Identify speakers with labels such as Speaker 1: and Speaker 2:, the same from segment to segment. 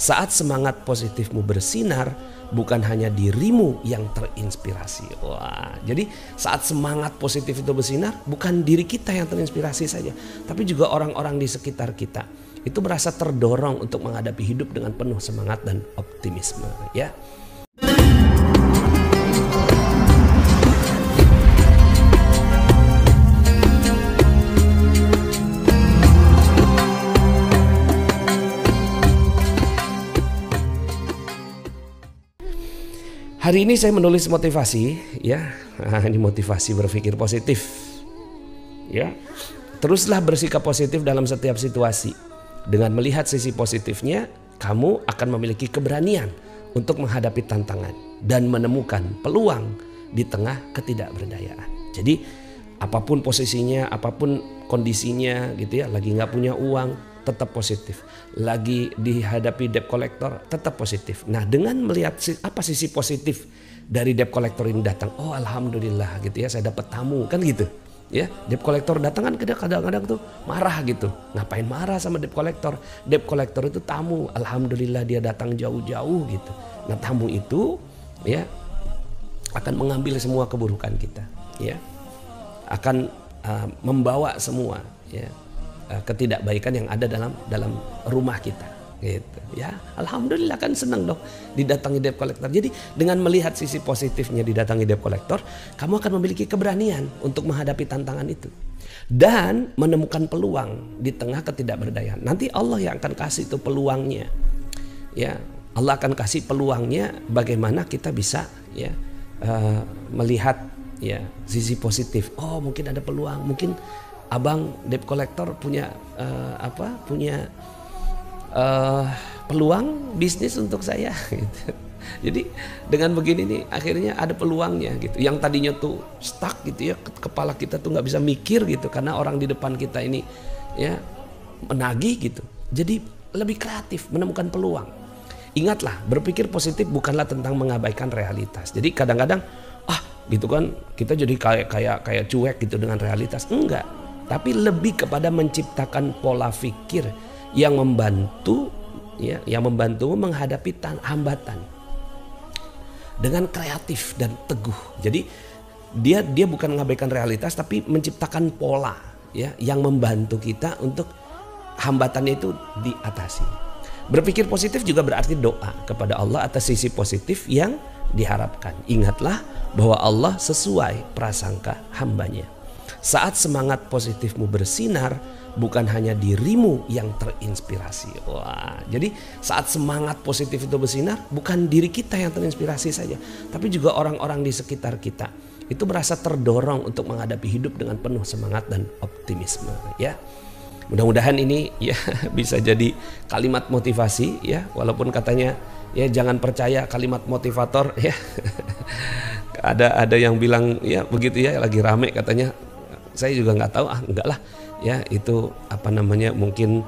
Speaker 1: Saat semangat positifmu bersinar, bukan hanya dirimu yang terinspirasi. Wah, jadi saat semangat positif itu bersinar, bukan diri kita yang terinspirasi saja, tapi juga orang-orang di sekitar kita. Itu merasa terdorong untuk menghadapi hidup dengan penuh semangat dan optimisme, ya. Hari ini saya menulis motivasi, ya. Ini motivasi berpikir positif, ya. Teruslah bersikap positif dalam setiap situasi. Dengan melihat sisi positifnya, kamu akan memiliki keberanian untuk menghadapi tantangan dan menemukan peluang di tengah ketidakberdayaan. Jadi apapun posisinya, apapun kondisinya, gitu ya. Lagi nggak punya uang, tetap positif. Lagi dihadapi debt collector, tetap positif. Nah, dengan melihat apa sisi positif dari debt collector ini datang, oh alhamdulillah gitu ya, saya dapat tamu, kan gitu ya. Debt collector datang kan kadang-kadang tuh marah gitu. Ngapain marah sama debt collector? Debt collector itu tamu, alhamdulillah dia datang jauh-jauh gitu. Nah, tamu itu ya akan mengambil semua keburukan kita, ya, akan membawa semua, ya, ketidakbaikan yang ada dalam rumah kita, gitu ya. Alhamdulillah, kan senang dong didatangi debt collector. Jadi dengan melihat sisi positifnya didatangi debt collector, kamu akan memiliki keberanian untuk menghadapi tantangan itu dan menemukan peluang di tengah ketidakberdayaan. Nanti Allah yang akan kasih itu peluangnya, ya. Allah akan kasih peluangnya bagaimana kita bisa, ya, melihat, ya, sisi positif. Oh, mungkin ada peluang, mungkin abang debt collector punya peluang bisnis untuk saya, gitu. Jadi dengan begini nih akhirnya ada peluangnya gitu. Yang tadinya tuh stuck gitu ya, kepala kita tuh nggak bisa mikir gitu karena orang di depan kita ini, ya, menagih gitu. Jadi lebih kreatif, menemukan peluang. Ingatlah, berpikir positif bukanlah tentang mengabaikan realitas. Jadi kadang-kadang gitu kan kita jadi kayak cuek gitu dengan realitas. Enggak. Tapi lebih kepada menciptakan pola pikir yang membantu, ya, yang membantu menghadapi hambatan dengan kreatif dan teguh. Jadi dia bukan mengabaikan realitas, tapi menciptakan pola, ya, yang membantu kita untuk hambatannya itu diatasi. Berpikir positif juga berarti doa kepada Allah atas sisi positif yang diharapkan. Ingatlah bahwa Allah sesuai prasangka hambanya. Saat semangat positifmu bersinar, bukan hanya dirimu yang terinspirasi. Wah, jadi saat semangat positif itu bersinar, bukan diri kita yang terinspirasi saja, tapi juga orang-orang di sekitar kita. Itu merasa terdorong untuk menghadapi hidup dengan penuh semangat dan optimisme, ya. Mudah-mudahan ini, ya, bisa jadi kalimat motivasi, ya, walaupun katanya, ya, jangan percaya kalimat motivator, ya. Ada yang bilang, ya, begitu ya, lagi rame katanya. Saya juga nggak tahu, enggak lah, ya, itu mungkin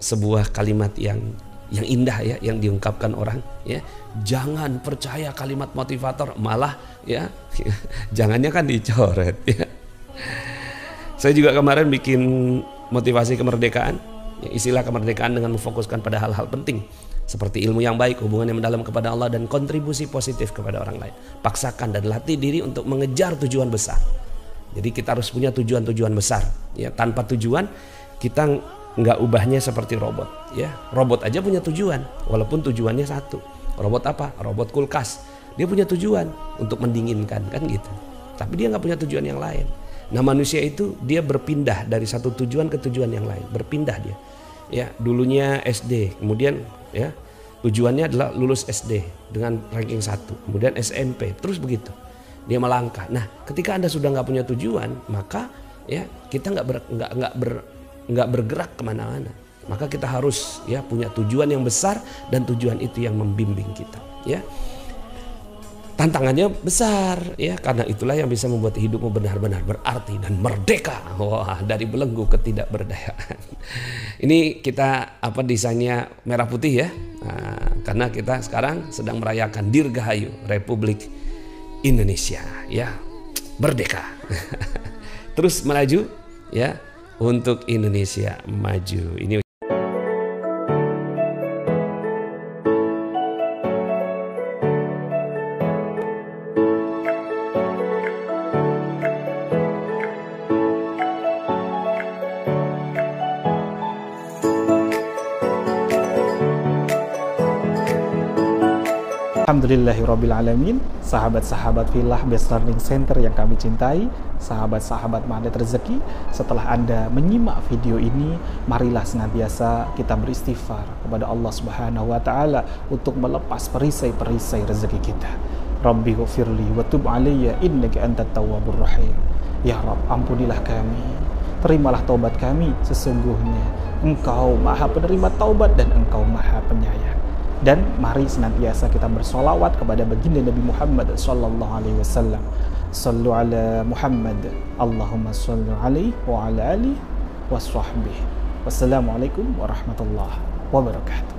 Speaker 1: sebuah kalimat yang indah, ya, yang diungkapkan orang, ya. Jangan percaya kalimat motivator, malah, ya, jangannya kan dicoret, ya. Saya juga kemarin bikin motivasi kemerdekaan, ya, istilah kemerdekaan dengan memfokuskan pada hal-hal penting seperti ilmu yang baik, hubungan yang mendalam kepada Allah, dan kontribusi positif kepada orang lain. Paksakan dan latih diri untuk mengejar tujuan besar. Jadi kita harus punya tujuan-tujuan besar, ya. Tanpa tujuan kita nggak ubahnya seperti robot, ya. Robot aja punya tujuan, walaupun tujuannya satu. Robot apa? Robot kulkas. Dia punya tujuan untuk mendinginkan, kan gitu. Tapi dia nggak punya tujuan yang lain. Nah, manusia itu dia berpindah dari satu tujuan ke tujuan yang lain, berpindah dia. Ya, dulunya SD, kemudian, ya, tujuannya adalah lulus SD dengan ranking 1, kemudian SMP, terus begitu. Dia melangkah. Nah, ketika Anda sudah nggak punya tujuan, maka, ya, kita nggak bergerak kemana-mana. Maka kita harus, ya, punya tujuan yang besar, dan tujuan itu yang membimbing kita, ya. Tantangannya besar, ya, karena itulah yang bisa membuat hidupmu benar-benar berarti dan merdeka, wah, dari belenggu ketidakberdayaan. Ini kita desainnya merah putih, ya, karena kita sekarang sedang merayakan Dirgahayu Republik Indonesia, ya, merdeka. Terus melaju, ya, untuk Indonesia maju. Ini
Speaker 2: Alhamdulillahirrabbilalamin. Sahabat-sahabat Filah Best Learning Center yang kami cintai, sahabat-sahabat Magnet Rezeki, setelah Anda menyimak video ini, marilah senantiasa kita beristighfar kepada Allah Subhanahu wa taala untuk melepas perisai-perisai rezeki kita. Rabbi ghfirli wa tub alayya innaka antat tawwabur rahim. Ya Rabb, ampunilah kami, terimalah taubat kami, sesungguhnya Engkau Maha Penerima taubat dan Engkau Maha Penyayang. Dan mari senantiasa kita bersolawat kepada baginda Nabi Muhammad sallallahu alaihi wasallam. Sallu ala Muhammad, Allahumma salli alaihi wa ala alihi wa sahbihi. Wassalamualaikum warahmatullahi wabarakatuh.